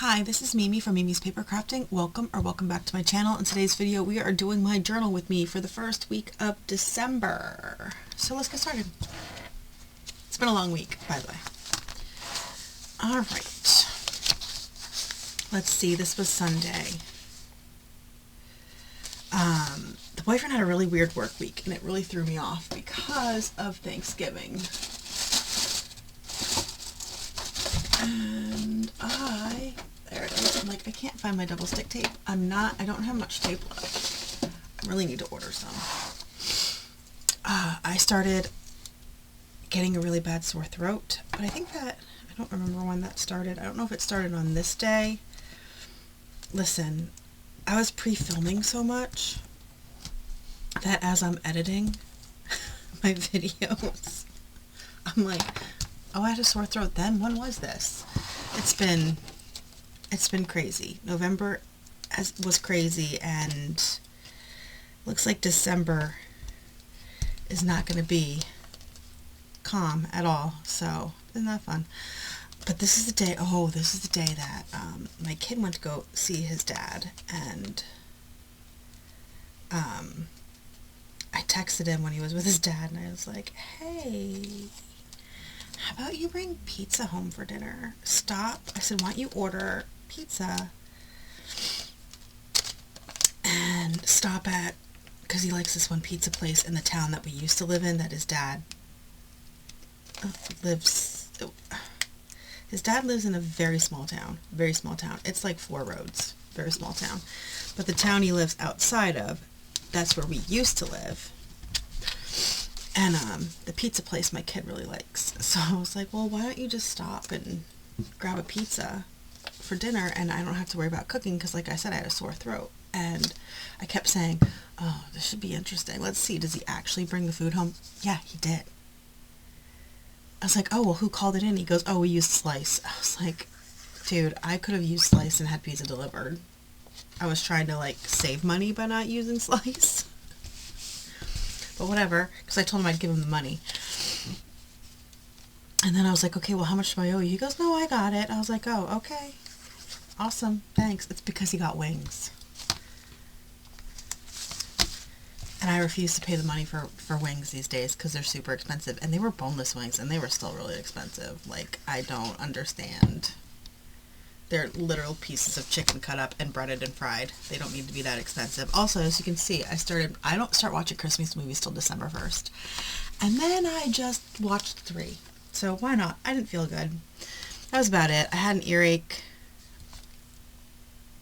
Hi, this is Mimi from Mimi's Paper Crafting. Welcome back to my channel. In today's video, we are doing my journal with me for the first week of December. So let's get started. It's been a long week, by the way. All right. Let's see, this was Sunday. The boyfriend had a really weird work week, and it really threw me off because of Thanksgiving. And there it is. I'm like, I can't find my double stick tape. I don't have much tape left. I really need to order some. I started getting a really bad sore throat, but I think that, I don't remember when that started. I don't know if it started on this day. Listen, I was pre-filming so much that as I'm editing my videos, I'm like, oh, I had a sore throat then? When was this? It's been crazy. November was crazy, and looks like December is not going to be calm at all. So, isn't that fun? But this is the day, that my kid went to go see his dad, and I texted him when he was with his dad, and I was like, hey, how about you bring pizza home for dinner? Stop. I said, why don't you order pizza and stop at, because he likes this one pizza place in the town that we used to live in that his dad lives. His dad lives in a very small town. It's like 4 roads. Very small town. But the town he lives outside of, that's where we used to live. And the pizza place my kid really likes. So I was like, well, why don't you just stop and grab a pizza for dinner, and I don't have to worry about cooking, because like I said, I had a sore throat. And I kept saying, oh, this should be interesting. Let's see, does he actually bring the food home? Yeah, he did. I was like, oh, well, who called it in? He goes, oh, we used Slice. I was like, dude, I could have used Slice and had pizza delivered. I was trying to, like, save money by not using Slice. But whatever, because I told him I'd give him the money. And then I was like, okay, well, how much do I owe you? He goes, no, I got it. I was like, oh, okay. Awesome, thanks. It's because he got wings. And I refuse to pay the money for wings these days because they're super expensive. And they were boneless wings, and they were still really expensive. Like, I don't understand. They're literal pieces of chicken cut up and breaded and fried. They don't need to be that expensive. Also, as you can see, I don't start watching Christmas movies till December 1st. And then I just watched 3. So why not? I didn't feel good. That was about it. I had an earache.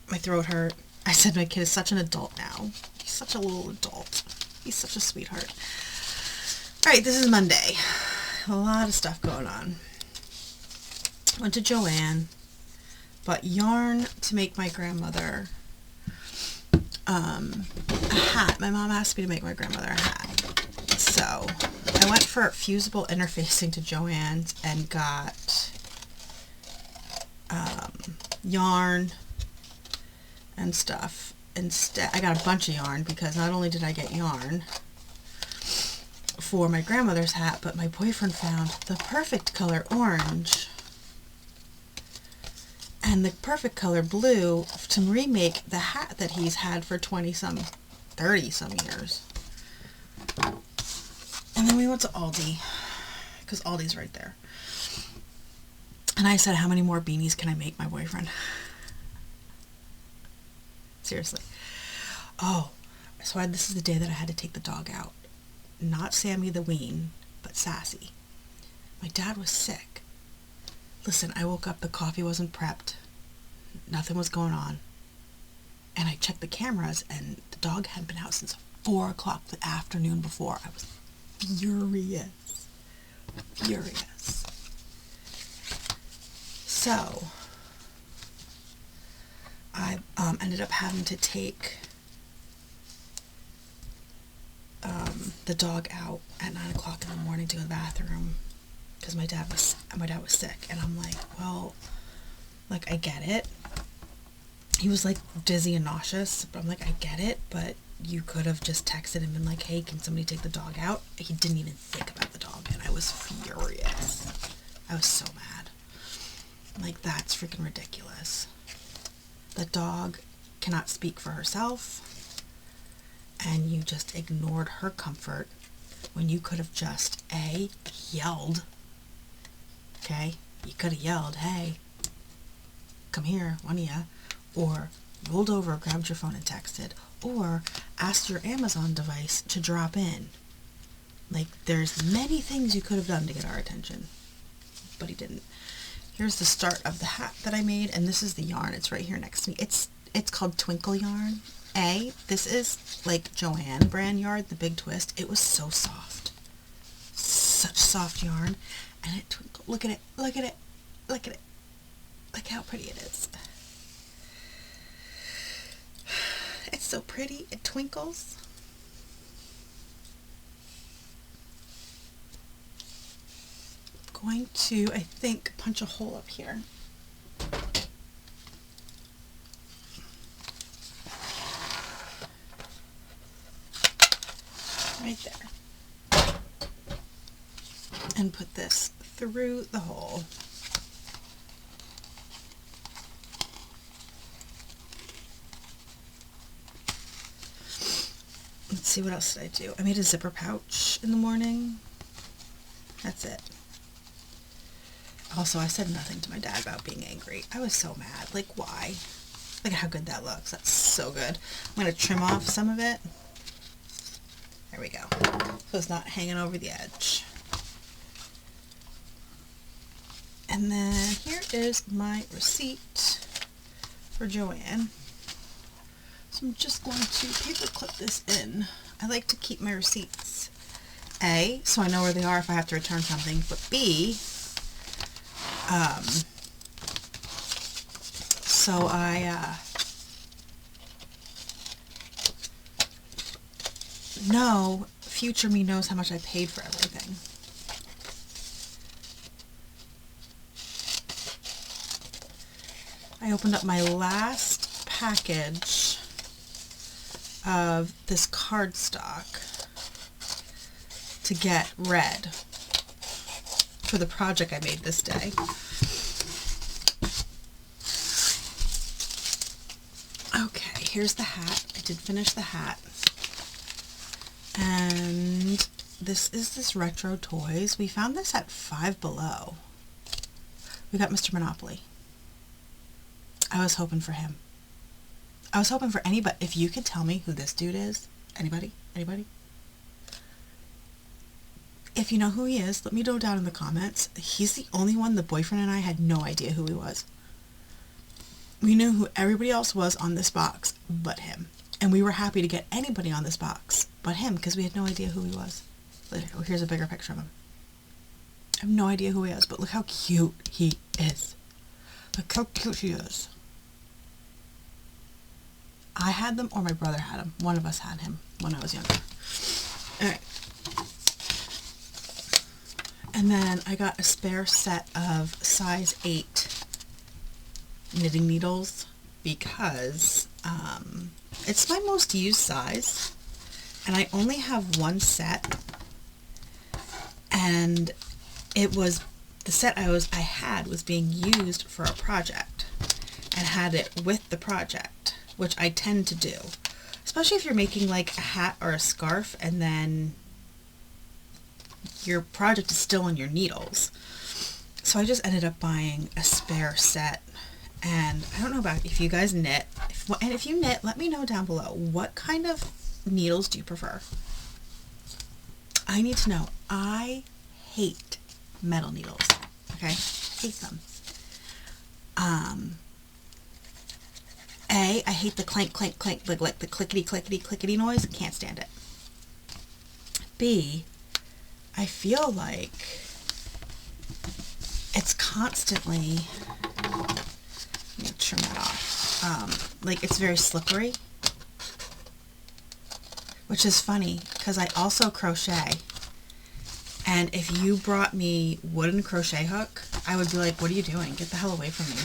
My throat hurt. I said my kid is such an adult now. He's such a little adult. He's such a sweetheart. Alright, this is Monday. A lot of stuff going on. Went to Joann. Bought yarn to make my grandmother a hat. My mom asked me to make my grandmother a hat. So I went for fusible interfacing to Joann's and got yarn and stuff. Instead, I got a bunch of yarn because not only did I get yarn for my grandmother's hat, but my boyfriend found the perfect color orange and the perfect color blue to remake the hat that he's had for 30 some years. And then we went to Aldi, because Aldi's right there. And I said, how many more beanies can I make my boyfriend? Seriously. Oh, so this is the day that I had to take the dog out. Not Sammy the Ween, but Sassy. My dad was sick. Listen, I woke up, the coffee wasn't prepped. Nothing was going on. And I checked the cameras, and the dog hadn't been out since 4 o'clock the afternoon before. I was furious. Furious. So I ended up having to take the dog out at 9 o'clock in the morning to the bathroom because my dad was sick. And I'm like, well, like, I get it. He was like dizzy and nauseous, but I'm like, I get it, but you could have just texted and been like, hey, can somebody take the dog out? He didn't even think about the dog, and I was furious. I was so mad. Like, that's freaking ridiculous. the dog cannot speak for herself, and you just ignored her comfort when you could have just yelled. Okay, you could have yelled, "Hey, come here, one of ya," or rolled over, grabbed your phone and texted, or asked your Amazon device to drop in. Like, there's many things you could have done to get our attention, but he didn't. Here's the start of the hat that I made, and this is the yarn. It's right here next to me. It's called Twinkle yarn. This is like Joanne brand yarn, the big twist. It was so soft. Such soft yarn. And it twinkled. Look at it. Look at it. Look at it. Look how pretty it is. It's so pretty. It twinkles. I'm going to, I think, punch a hole up here. Right there. And put this through the hole. Let's see, what else did I do? I made a zipper pouch in the morning. That's it. Also, I said nothing to my dad about being angry. I was so mad. Like, why? Look at how good that looks. That's so good. I'm going to trim off some of it. There we go. So it's not hanging over the edge. And then here is my receipt for Joanne. So I'm just going to paper clip this in. I like to keep my receipts. A, so I know where they are if I have to return something, but B, so I know future me knows how much I paid for everything. I opened up my last package of this cardstock to get red for the project I made this day. Okay, here's the hat. I did finish the hat. And this is this Retro Toys. We found this at Five Below. We got Mr. Monopoly. I was hoping for him. I was hoping for anybody. If you could tell me who this dude is. Anybody? Anybody? If you know who he is, let me know down in the comments. He's the only one, the boyfriend and I had no idea who he was. We knew who everybody else was on this box but him. And we were happy to get anybody on this box but him because we had no idea who he was. Here's a bigger picture of him. I have no idea who he is, but look how cute he is. Look how cute he is. I had them, or my brother had them. One of us had him when I was younger. Alright. And then I got a spare set of size 8 knitting needles because it's my most used size. And I only have one set. And it was, the set I had was being used for a project. And had it with the project, which I tend to do. Especially if you're making like a hat or a scarf and then your project is still on your needles. So I just ended up buying a spare set. And I don't know about if you guys knit. And if you knit, let me know down below. What kind of needles do you prefer? I need to know. I hate metal needles. Okay? Hate them. I hate the clank, clank, clank, like the clickety, clickety, clickety noise. Can't stand it. B, I feel like it's constantly, let me trim that off, like it's very slippery, which is funny because I also crochet, and if you brought me wooden crochet hook, I would be like, what are you doing? Get the hell away from me.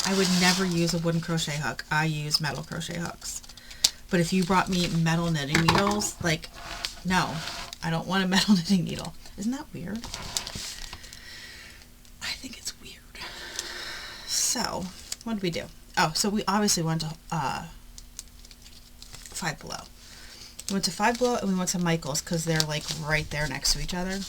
I would never use a wooden crochet hook. I use metal crochet hooks. But if you brought me metal knitting needles, like, no, I don't want a metal knitting needle. Isn't that weird? I think it's weird. So, what did we do? Oh, so we obviously went to Five Below. We went to Five Below and we went to Michael's because they're like right there next to each other.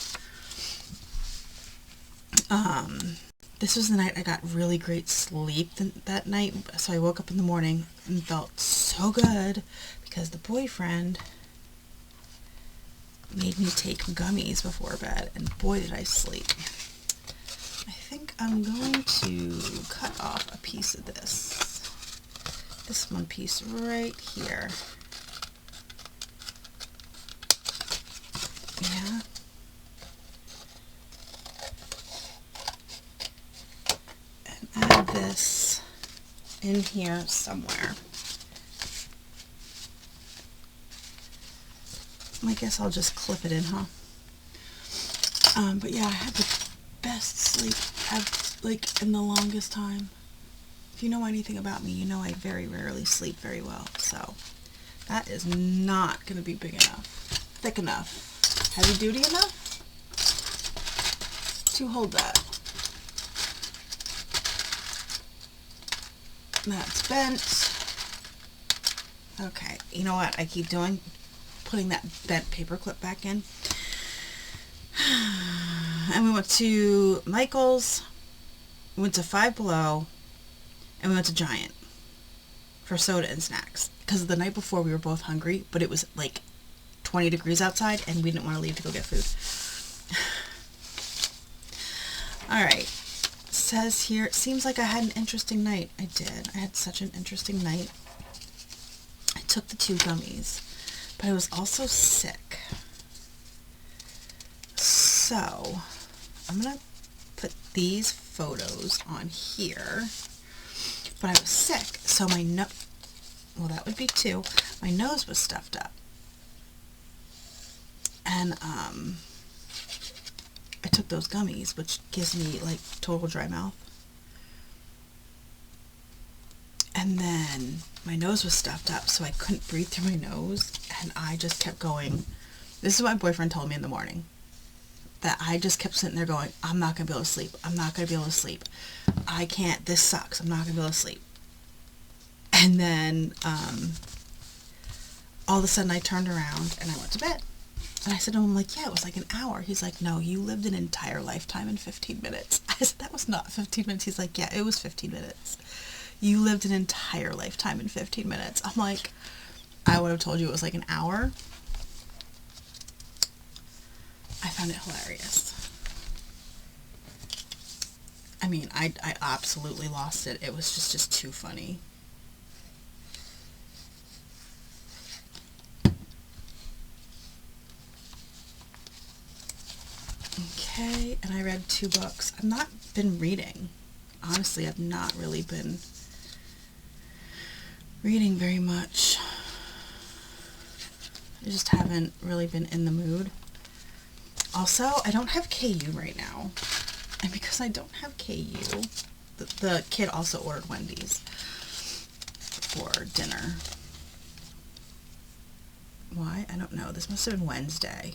This was the night I got really great sleep that night. So I woke up in the morning and felt so good because the boyfriend made me take gummies before bed, and boy did I sleep. I think I'm going to cut off a piece of this one piece right here. Yeah. And add this in here somewhere. I guess I'll just clip it in, huh? But yeah, I had the best sleep like in the longest time. If you know anything about me, you know I very rarely sleep very well. So that is not going to be big enough, thick enough, heavy duty enough to hold that. That's bent. Okay, you know what I keep doing? Putting that bent paper clip back in. And we went to Michael's, we went to Five Below, and we went to Giant for soda and snacks. Because the night before we were both hungry, but it was like 20 degrees outside and we didn't want to leave to go get food. Alright, says here, it seems like I had an interesting night. I did. I had such an interesting night. I took the 2 gummies, but I was also sick. So, I'm going to put these photos on here. But I was sick, so my nose, well, that would be 2. My nose was stuffed up. And, I took those gummies, which gives me, like, total dry mouth. And then my nose was stuffed up, so I couldn't breathe through my nose, and I just kept going. This is what my boyfriend told me in the morning. That I just kept sitting there going, I'm not going to be able to sleep. I'm not going to be able to sleep. I can't. This sucks. I'm not going to be able to sleep. And then, all of a sudden I turned around and I went to bed. And I said to him, like, yeah, it was like an hour. He's like, no, you lived an entire lifetime in 15 minutes. I said, that was not 15 minutes. He's like, yeah, it was 15 minutes. You lived an entire lifetime in 15 minutes. I'm like, I would have told you it was like an hour. I found it hilarious. I mean, I absolutely lost it. It was just too funny. Okay, and I read 2 books. I've not been reading. Honestly, I've not really been reading very much. I just haven't really been in the mood. Also, I don't have KU right now. And because I don't have KU, the kid also ordered Wendy's for dinner. Why? I don't know. This must have been Wednesday.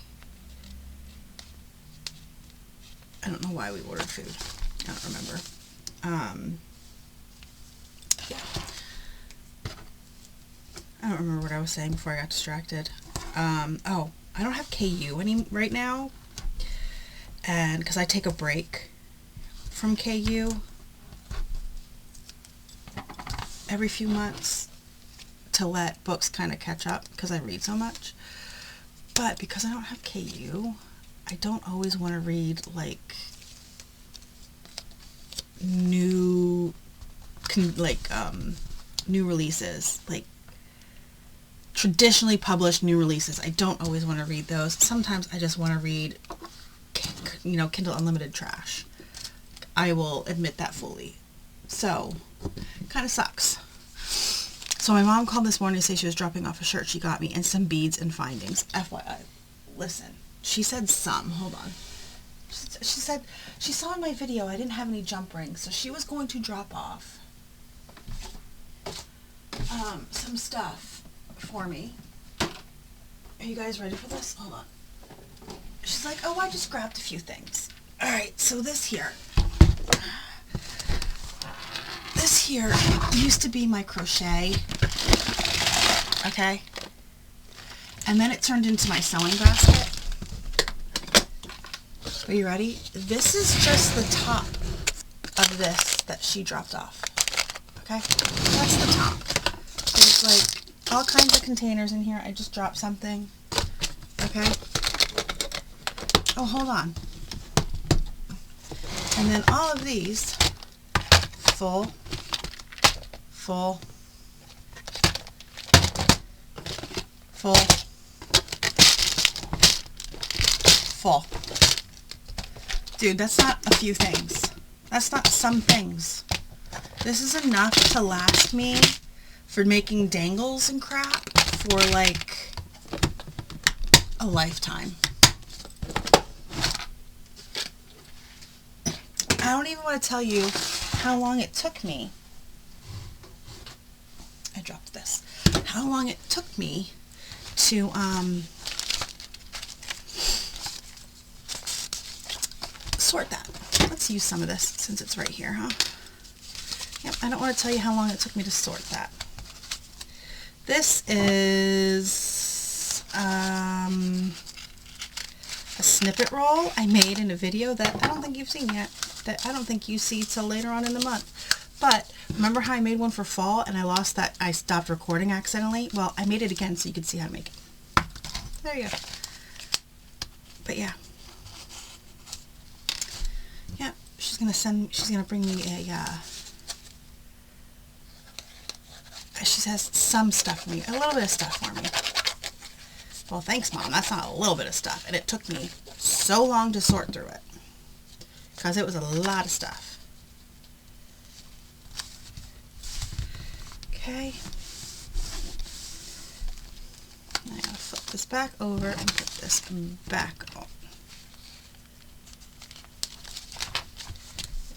I don't know why we ordered food. I don't remember. Yeah. I don't remember what I was saying before I got distracted. Oh, I don't have KU right now. And because I take a break from KU every few months to let books kind of catch up because I read so much. But because I don't have KU, I don't always want to read like new releases, like traditionally published new releases. I don't always want to read those. Sometimes I just want to read, Kindle Unlimited trash. I will admit that fully. So, kind of sucks. So my mom called this morning to say she was dropping off a shirt she got me and some beads and findings. FYI. Listen. She said some. Hold on. She said she saw in my video I didn't have any jump rings, so she was going to drop off some stuff for me. Are you guys ready for this? Hold on. She's like, oh, I just grabbed a few things. Alright, so this here used to be my crochet, okay? And then it turned into my sewing basket. Are you ready? This is just the top of this that she dropped off, okay? That's the top. There's like all kinds of containers in here. I just dropped something, okay? Oh, hold on. And then all of these, full, full, full, full. Dude, that's not a few things. That's not some things. This is enough to last me for making dangles and crap for like a lifetime. I don't even want to tell you how long it took me. I dropped this. How long it took me to sort that. Let's use some of this since it's right here, huh? Yep, I don't want to tell you how long it took me to sort that. This is a snippet roll I made in a video that I don't think you've seen yet. That I don't think you see till later on in the month. But remember how I made one for fall and I lost that, I stopped recording accidentally? Well, I made it again so you could see how to make it. There you go. But yeah. Yeah, she's gonna bring me a, she has some stuff for me, a little bit of stuff for me. Well, thanks, Mom. That's not a little bit of stuff. And it took me so long to sort through it. Because it was a lot of stuff. Okay. I gotta flip this back over and put this back on.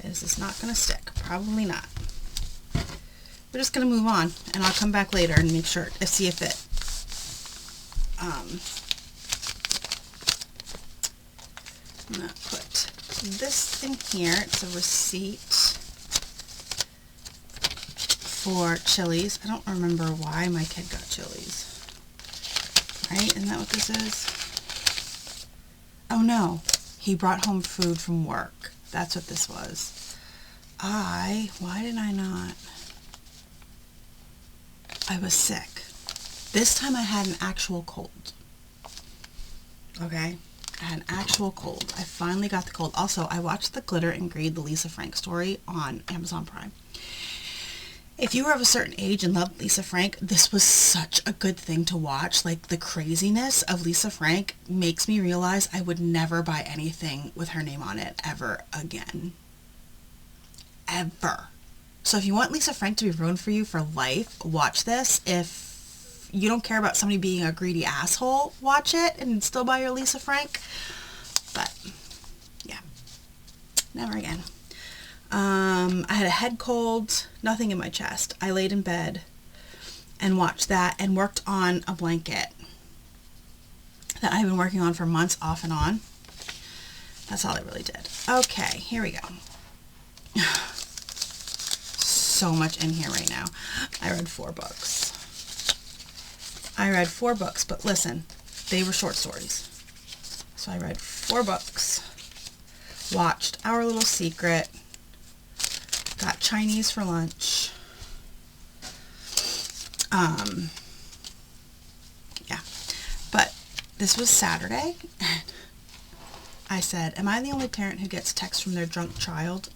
Is this not gonna stick? Probably not. We're just gonna move on, and I'll come back later and make sure to see if it I'm gonna put this in here. It's a receipt for Chili's. I don't remember why my kid got Chili's. Right? Isn't that what this is? Oh no, he brought home food from work. That's what this was. Why did I not? I was sick. This time I had an actual cold. Okay? I had an actual cold. I finally got the cold. Also, I watched the Glitter and Greed, the Lisa Frank story on Amazon Prime. If you were of a certain age and loved Lisa Frank, this was such a good thing to watch. Like, the craziness of Lisa Frank makes me realize I would never buy anything with her name on it ever again. Ever. So if you want Lisa Frank to be ruined for you for life, watch this. If you don't care about somebody being a greedy asshole, watch it and still buy your Lisa Frank. But, yeah. Never again. I had a head cold, nothing in my chest. I laid in bed and watched that and worked on a blanket that I've been working on for months off and on. That's all I really did. Okay, here we go. So much in here right now. I read 4 books. I read 4 books, but listen, they were short stories. So I read 4 books, watched Our Little Secret, got Chinese for lunch. Yeah, but this was Saturday, and I said, am I the only parent who gets texts from their drunk child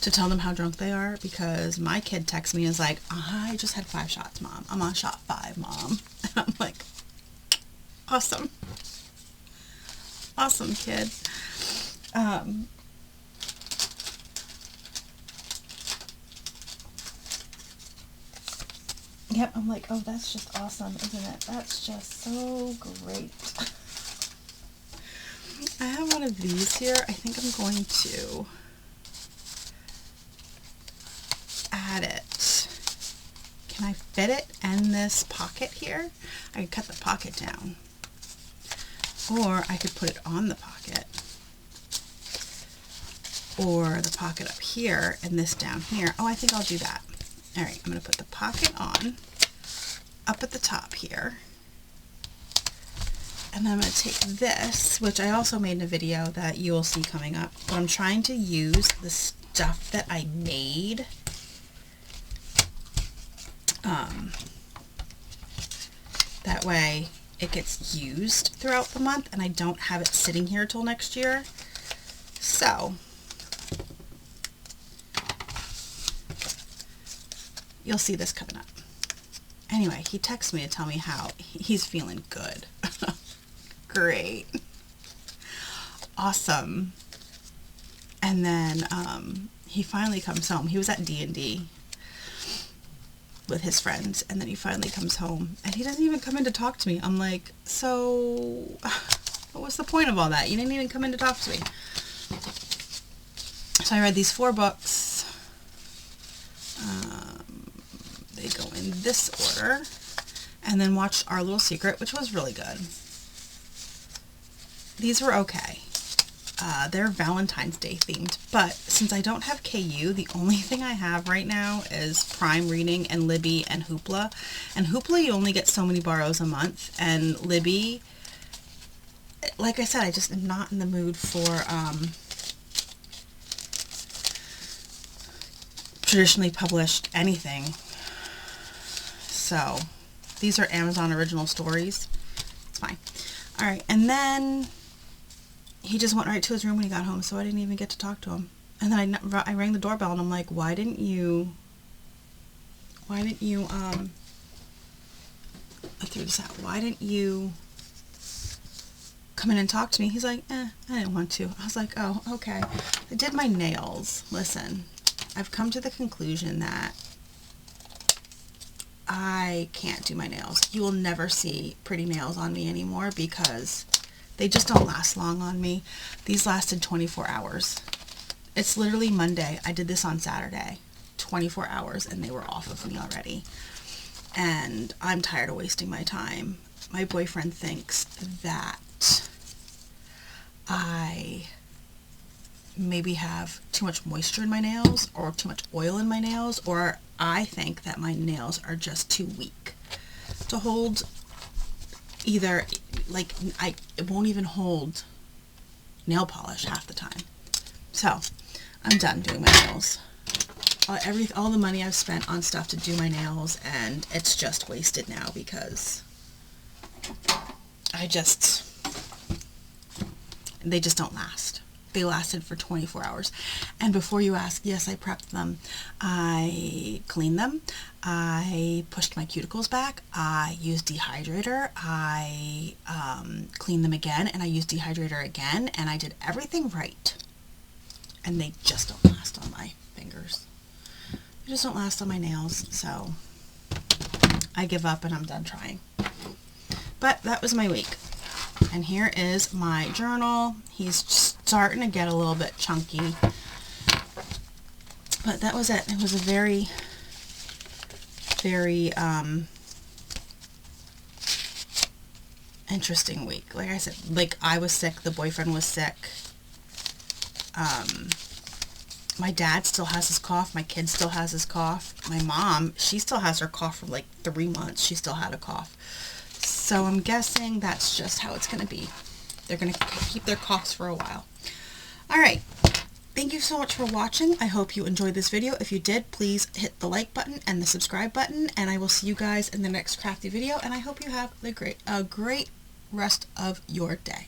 to tell them how drunk they are? Because my kid texts me and is like, I just had 5 shots, Mom. I'm on shot 5, Mom. And I'm like, awesome. Awesome, kid. Yep, I'm like, oh, that's just awesome, isn't it? That's just so great. I have one of these here. I think I'm going to add it. Can I fit it in this pocket here? I could cut the pocket down. Or I could put it on the pocket. Or the pocket up here and this down here. Oh, I think I'll do that. All right, I'm going to put the pocket on up at the top here. And then I'm going to take this, which I also made in a video that you will see coming up, but I'm trying to use the stuff that I made that way it gets used throughout the month and I don't have it sitting here till next year. So you'll see this coming up. Anyway, he texts me to tell me how he's feeling good. Great. Awesome. And then he finally comes home. He was at D&D with his friends, and then he finally comes home and he doesn't even come in to talk to me. I'm like, so what was the point of all that? You didn't even come in to talk to me. So I read these 4 books. They go in this order, and then watched Our Little Secret, which was really good. These were okay. They're Valentine's Day themed, but since I don't have KU, the only thing I have right now is Prime Reading and Libby and Hoopla. And Hoopla, you only get so many borrows a month, and Libby, like I said, I just am not in the mood for traditionally published anything. So these are Amazon original stories. It's fine. All right, and then he just went right to his room when he got home, so I didn't even get to talk to him. And then I rang the doorbell, and I'm like, why didn't you, I threw this out. Why didn't you come in and talk to me? He's like, I didn't want to. I was like, oh, okay. I did my nails. Listen, I've come to the conclusion that I can't do my nails. You will never see pretty nails on me anymore because they just don't last long on me. These lasted 24 hours. It's literally Monday. I did this on Saturday. 24 hours and they were off of me already. And I'm tired of wasting my time. My boyfriend thinks that I maybe have too much moisture in my nails or too much oil in my nails, or I think that my nails are just too weak to hold either, like, it won't even hold nail polish half the time. So I'm done doing my nails. All the money I've spent on stuff to do my nails, and it's just wasted now because they just don't last. They lasted for 24 hours. And before you ask, yes, I prepped them. I cleaned them. I pushed my cuticles back. I used dehydrator. I cleaned them again, and I used dehydrator again, and I did everything right. And they just don't last on my fingers. They just don't last on my nails, so I give up and I'm done trying. But that was my week. And here is my journal. He's starting to get a little bit chunky. But that was it. It was a very, very interesting week. Like I said, like I was sick, the boyfriend was sick. My dad still has his cough. My kid still has his cough. My mom, she still has her cough for like 3 months. She still had a cough. So I'm guessing that's just how it's going to be. They're going to keep their coughs for a while. All right. Thank you so much for watching. I hope you enjoyed this video. If you did, please hit the like button and the subscribe button. And I will see you guys in the next crafty video. And I hope you have a great rest of your day.